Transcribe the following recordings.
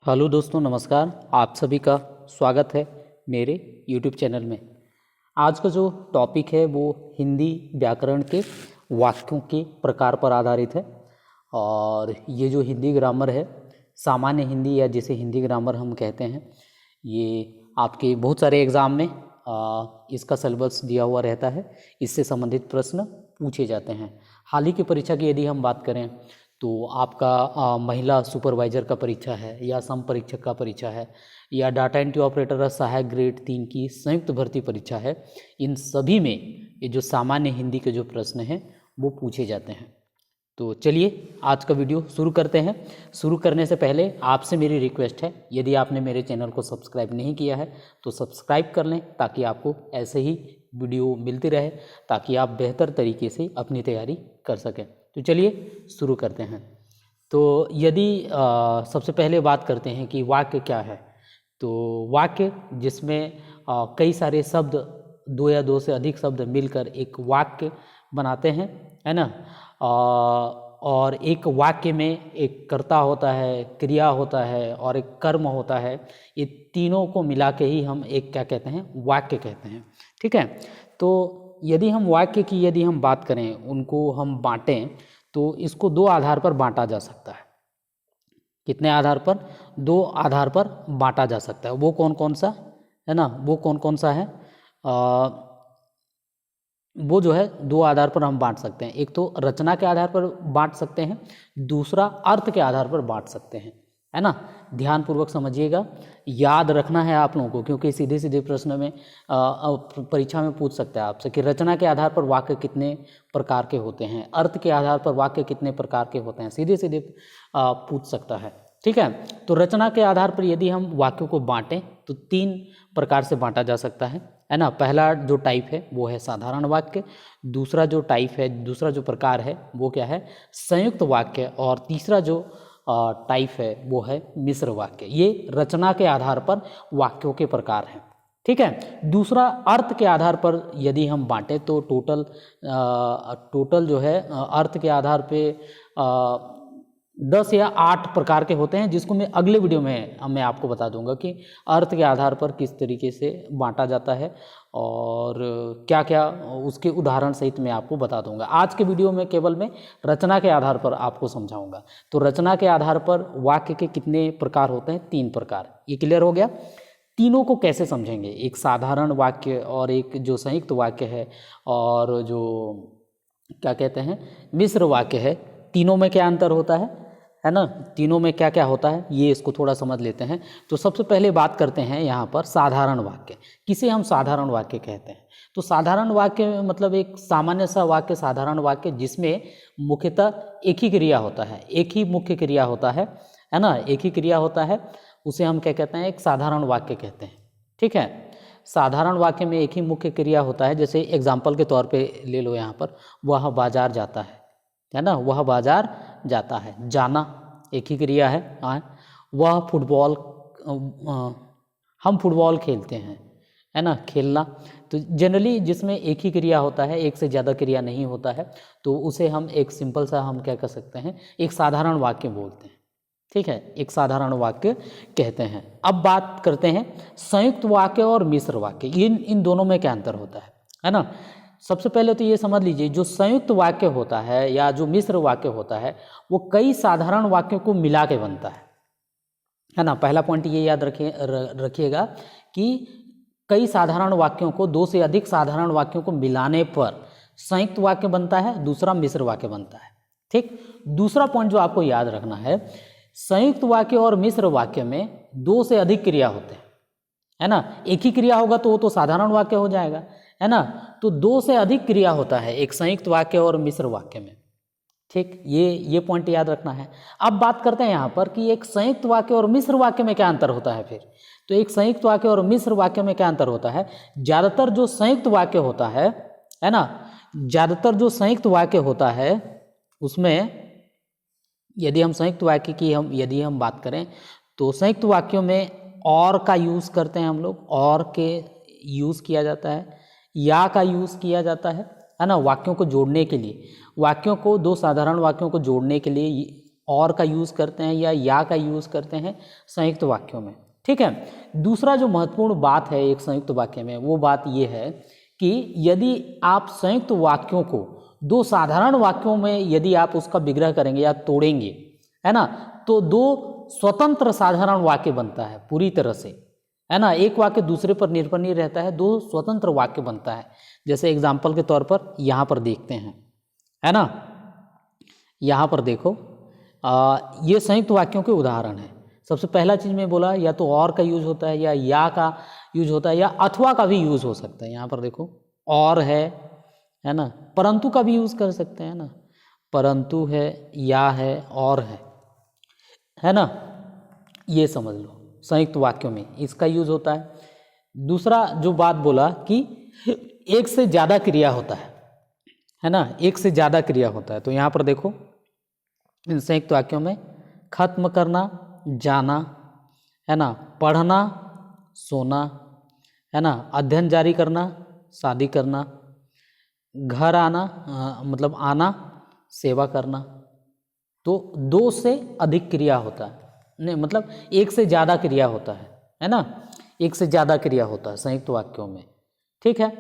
Hello दोस्तों, नमस्कार। आप सभी का स्वागत है मेरे YouTube चैनल में। आज का जो टॉपिक है वो हिंदी व्याकरण के वाक्यों के प्रकार पर आधारित है। और ये जो हिंदी ग्रामर है, सामान्य हिंदी या जिसे हिंदी ग्रामर हम कहते हैं, ये आपके बहुत सारे एग्ज़ाम में इसका सिलेबस दिया हुआ रहता है। इससे संबंधित प्रश्न पूछे जाते हैं। हाल ही की परीक्षा की यदि हम बात करें तो आपका महिला सुपरवाइज़र का परीक्षा है, या सम परीक्षक का परीक्षा है, या डाटा एंट्री ऑपरेटर सहायक ग्रेड 3 की संयुक्त भर्ती परीक्षा है। इन सभी में ये जो सामान्य हिंदी के जो प्रश्न हैं वो पूछे जाते हैं। तो चलिए आज का वीडियो शुरू करते हैं। शुरू करने से पहले आपसे मेरी रिक्वेस्ट है, यदि आपने मेरे चैनल को सब्सक्राइब नहीं किया है तो सब्सक्राइब कर लें, ताकि आपको ऐसे ही वीडियो मिलती रहे, ताकि आप बेहतर तरीके से अपनी तैयारी कर सकें। तो चलिए शुरू करते हैं। तो यदि सबसे पहले बात करते हैं कि वाक्य क्या है, तो वाक्य जिसमें कई सारे शब्द, दो या दो से अधिक शब्द मिलकर एक वाक्य बनाते हैं, है ना। और एक वाक्य में एक कर्ता होता है, क्रिया होता है और एक कर्म होता है। ये तीनों को मिला के ही हम एक क्या कहते हैं, वाक्य कहते हैं। ठीक है। तो यदि हम वाक्य की यदि हम बात करें, उनको हम बांटें, तो इसको दो आधार पर बांटा जा सकता है। कितने आधार पर? दो आधार पर बांटा जा सकता है। वो कौन कौन सा है ना, वो कौन कौन सा है? वो जो है दो आधार पर हम बांट सकते हैं। एक तो रचना के आधार पर बांट सकते हैं, दूसरा अर्थ के आधार पर बांट सकते हैं, है ना। ध्यानपूर्वक समझिएगा, याद रखना है आप लोगों को, क्योंकि सीधे सीधे प्रश्न में परीक्षा में पूछ सकता है आपसे कि रचना के आधार पर वाक्य कितने प्रकार के होते हैं, अर्थ के आधार पर वाक्य कितने प्रकार के होते हैं, सीधे सीधे पूछ सकता है। ठीक है। तो रचना के आधार पर यदि हम वाक्यों को बांटें तो तीन प्रकार से बांटा जा सकता है ना। पहला जो टाइप है वो है साधारण वाक्य, दूसरा जो टाइप है, दूसरा जो प्रकार है वो क्या है, संयुक्त वाक्य, और तीसरा जो टाइप है वो है मिश्र वाक्य। ये रचना के आधार पर वाक्यों के प्रकार हैं। ठीक है। दूसरा अर्थ के आधार पर यदि हम बांटें तो टोटल जो है अर्थ के आधार पे 10 या 8 प्रकार के होते हैं, जिसको मैं अगले वीडियो में मैं आपको बता दूंगा कि अर्थ के आधार पर किस तरीके से बांटा जाता है और क्या क्या उसके उदाहरण सहित मैं आपको बता दूंगा। आज के वीडियो में केवल मैं रचना के आधार पर आपको समझाऊंगा। तो रचना के आधार पर वाक्य के कितने प्रकार होते हैं? 3 प्रकार। ये क्लियर हो गया। तीनों को कैसे समझेंगे? एक साधारण वाक्य और एक जो संयुक्त वाक्य है और जो क्या कहते हैं मिश्र वाक्य है, तीनों में क्या अंतर होता है ना। तीनों में क्या क्या होता है ये इसको थोड़ा समझ लेते हैं। तो सबसे पहले बात करते हैं यहाँ पर साधारण वाक्य। किसे हम साधारण वाक्य कहते हैं? तो साधारण वाक्य मतलब एक सामान्य सा वाक्य, साधारण वाक्य जिसमें मुख्यतः एक ही क्रिया होता है, एक ही मुख्य क्रिया होता है ना, एक ही क्रिया होता है, उसे हम क्या कहते हैं, एक साधारण वाक्य कहते हैं। ठीक है। साधारण वाक्य में एक ही मुख्य क्रिया होता है। जैसे एग्जाम्पल के तौर पे ले लो यहाँ पर, वह बाजार जाता है ना, वह बाजार जाता है, जाना एक ही क्रिया है। वह फुटबॉल, हम फुटबॉल खेलते हैं, है ना, खेलना। तो जनरली जिसमें एक ही क्रिया होता है, एक से ज़्यादा क्रिया नहीं होता है, तो उसे हम एक सिंपल सा हम क्या कर सकते हैं, एक साधारण वाक्य बोलते हैं। ठीक है, एक साधारण वाक्य कहते हैं। अब बात करते हैं संयुक्त वाक्य और मिश्र वाक्य। इन दोनों में क्या अंतर होता है ना। सबसे पहले तो ये समझ लीजिए, जो संयुक्त वाक्य होता है या जो मिश्र वाक्य होता है वो कई साधारण वाक्यों को मिला के बनता है ना। पहला पॉइंट ये याद रखिएगा कि कई साधारण वाक्यों को, दो से अधिक साधारण वाक्यों को मिलाने पर संयुक्त वाक्य बनता है, दूसरा मिश्र वाक्य बनता है। ठीक। दूसरा पॉइंट जो आपको याद रखना है, संयुक्त वाक्य और मिश्र वाक्य में दो से अधिक क्रिया होते हैं, है ना। एक ही क्रिया होगा तो वो तो साधारण वाक्य हो जाएगा, है ना। तो दो से अधिक क्रिया होता है एक संयुक्त वाक्य और मिश्र वाक्य में। ठीक, ये पॉइंट याद रखना है। अब बात करते हैं यहाँ पर कि एक संयुक्त वाक्य और मिश्र वाक्य में क्या अंतर होता है। फिर तो एक संयुक्त वाक्य और मिश्र वाक्य में क्या अंतर होता है? ज़्यादातर जो संयुक्त वाक्य होता है ना, ज़्यादातर जो संयुक्त वाक्य होता है उसमें यदि हम संयुक्त वाक्य की यदि हम बात करें तो संयुक्त वाक्यों में और का यूज़ करते हैं हम लोग, और के यूज़ किया जाता है, या का यूज़ किया जाता है ना, वाक्यों को जोड़ने के लिए। वाक्यों को, दो साधारण वाक्यों को जोड़ने के लिए और का यूज़ करते हैं या का यूज़ करते हैं संयुक्त वाक्यों में। ठीक है। दूसरा जो महत्वपूर्ण बात है एक संयुक्त वाक्य में, वो बात ये है कि यदि आप संयुक्त वाक्यों को दो साधारण वाक्यों में यदि आप उसका विग्रह करेंगे या तोड़ेंगे, है ना, तो दो स्वतंत्र साधारण वाक्य बनता है पूरी तरह से, है ना। एक वाक्य दूसरे पर निर्भर नहीं रहता है, दो स्वतंत्र वाक्य बनता है। जैसे एग्जाम्पल के तौर पर यहाँ पर देखते हैं, है ना, यहाँ पर देखो ये संयुक्त वाक्यों के उदाहरण है। सबसे पहला चीज़ मैं बोला या तो और का यूज होता है या का यूज होता है या अथवा का भी यूज हो सकता है। यहाँ पर देखो और है ना, परंतु का भी यूज कर सकते हैं ना, परंतु है या है और है ना, ये समझ लो संयुक्त वाक्यों में इसका यूज होता है। दूसरा जो बात बोला कि एक से ज़्यादा क्रिया होता है ना, एक से ज़्यादा क्रिया होता है। तो यहाँ पर देखो इन संयुक्त वाक्यों में खत्म करना, जाना, है ना, पढ़ना, सोना, है ना, अध्ययन जारी करना, शादी करना, घर आना मतलब आना, सेवा करना। तो दो से अधिक क्रिया होता है, नहीं मतलब एक से ज़्यादा क्रिया होता है ना, एक से ज़्यादा क्रिया होता है संयुक्त वाक्यों में। ठीक है।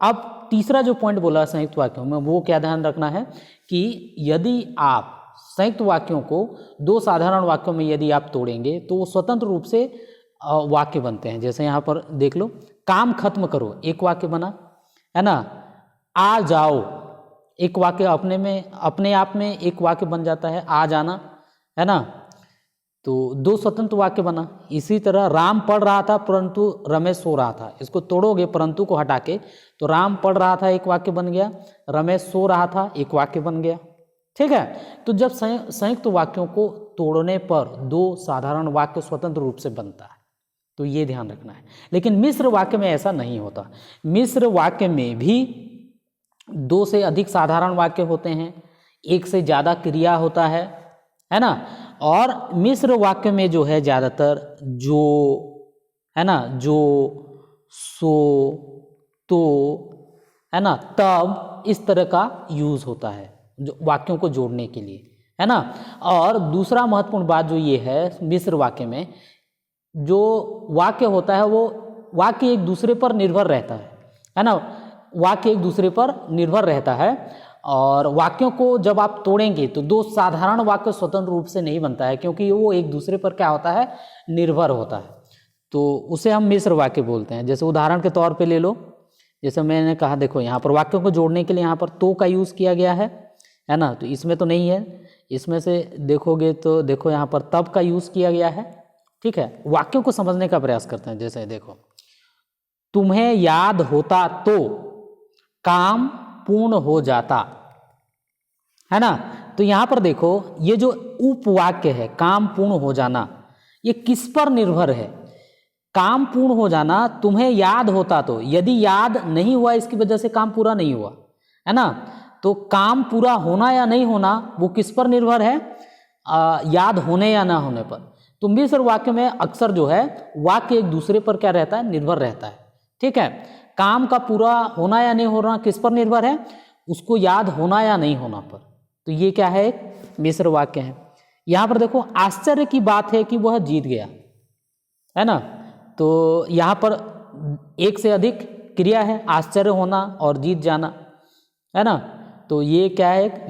अब तीसरा जो पॉइंट बोला संयुक्त वाक्यों में, वो क्या ध्यान रखना है कि यदि आप संयुक्त वाक्यों को दो साधारण वाक्यों में यदि आप तोड़ेंगे तो वो स्वतंत्र रूप से वाक्य बनते हैं। जैसे यहाँ पर देख लो, काम खत्म करो एक वाक्य बना, है ना, आ जाओ एक वाक्य अपने आप में एक वाक्य बन जाता है, आ जाना, है ना, तो दो स्वतंत्र वाक्य बना। इसी तरह राम पढ़ रहा था परंतु रमेश सो रहा था, इसको तोड़ोगे परंतु को हटा के तो राम पढ़ रहा था एक वाक्य बन गया, रमेश सो रहा था एक वाक्य बन गया। ठीक है। तो जब संयुक्त वाक्यों को तोड़ने पर दो साधारण वाक्य स्वतंत्र रूप से बनता है, तो ये ध्यान रखना है। लेकिन मिश्र वाक्य में ऐसा नहीं होता। मिश्र वाक्य में भी दो से अधिक साधारण वाक्य होते हैं, एक से ज़्यादा क्रिया होता है ना, और मिश्र वाक्य में जो है ज़्यादातर जो, है ना, जो, सो, तो, है ना, तब, इस तरह का यूज़ होता है जो वाक्यों को जोड़ने के लिए, है ना। और दूसरा महत्वपूर्ण बात जो ये है, मिश्र वाक्य में जो वाक्य होता है वो वाक्य एक दूसरे पर निर्भर रहता है ना, वाक्य एक दूसरे पर निर्भर रहता है। और वाक्यों को जब आप तोड़ेंगे तो दो साधारण वाक्य स्वतंत्र रूप से नहीं बनता है, क्योंकि वो एक दूसरे पर क्या होता है, निर्भर होता है। तो उसे हम मिश्र वाक्य बोलते हैं। जैसे उदाहरण के तौर पे ले लो, जैसे मैंने कहा देखो यहाँ पर वाक्यों को जोड़ने के लिए यहाँ पर तो का यूज़ किया गया है ना, तो इसमें तो नहीं है, इसमें से देखोगे तो देखो यहाँ पर तब का यूज़ किया गया है। ठीक है। वाक्यों को समझने का प्रयास करते हैं। जैसे देखो, तुम्हें याद होता तो काम पूर्ण हो जाता, है ना। तो यहाँ पर देखो ये जो उपवाक्य है काम पूर्ण हो जाना, ये किस पर निर्भर है? काम पूर्ण हो जाना, तुम्हें याद होता तो, यदि याद नहीं हुआ इसकी वजह से काम पूरा नहीं हुआ, है ना। तो काम पूरा होना या नहीं होना वो किस पर निर्भर है? याद होने या ना होने पर। तो मिश्र वाक्य में अक्सर जो है वाक्य एक दूसरे पर क्या रहता है, निर्भर रहता है। ठीक है। काम का पूरा होना या नहीं होना किस पर निर्भर है? उसको याद होना या नहीं होना पर। तो ये क्या है, एक मिश्र वाक्य है। यहाँ पर देखो आश्चर्य की बात है कि वह जीत गया, है ना। तो यहाँ पर एक से अधिक क्रिया है, आश्चर्य होना और जीत जाना, है ना। तो ये क्या है, एक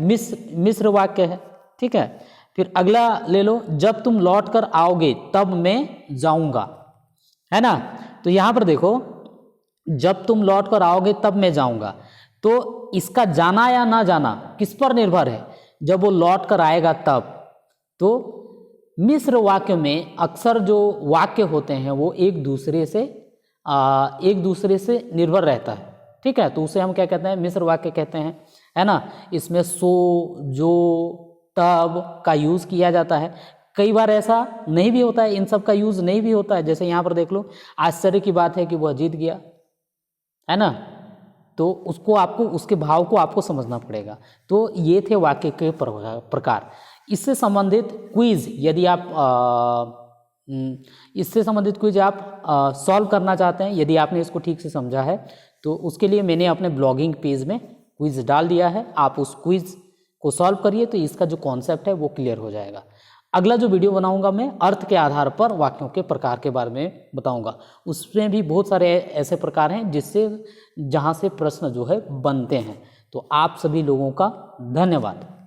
मिश्र वाक्य है। ठीक है। फिर अगला ले लो, जब तुम लौट कर आओगे तब मैं जाऊंगा, है ना। तो यहाँ पर देखो जब तुम लौट कर आओगे तब मैं जाऊंगा, तो इसका जाना या ना जाना किस पर निर्भर है? जब वो लौट कर आएगा तब। तो मिश्र वाक्य में अक्सर जो वाक्य होते हैं वो एक दूसरे से निर्भर रहता है। ठीक है। तो उसे हम क्या कहते हैं, मिश्र वाक्य कहते हैं, है ना। इसमें सो, जो, तब का यूज़ किया जाता है। कई बार ऐसा नहीं भी होता है, इन सब का यूज़ नहीं भी होता है। जैसे यहाँ पर देख लो, आश्चर्य की बात है कि वह जीत गया, है ना। तो उसको आपको, उसके भाव को आपको समझना पड़ेगा। तो ये थे वाक्य के प्रकार। इससे संबंधित क्विज यदि आप सॉल्व करना चाहते हैं, यदि आपने इसको ठीक से समझा है, तो उसके लिए मैंने अपने ब्लॉगिंग पेज में क्विज डाल दिया है। आप उस क्विज को सॉल्व करिए तो इसका जो कॉन्सेप्ट है वो क्लियर हो जाएगा। अगला जो वीडियो बनाऊंगा मैं अर्थ के आधार पर वाक्यों के प्रकार के बारे में बताऊंगा। उसमें भी बहुत सारे ऐसे प्रकार हैं जिससे जहाँ से प्रश्न जो है बनते हैं। तो आप सभी लोगों का धन्यवाद।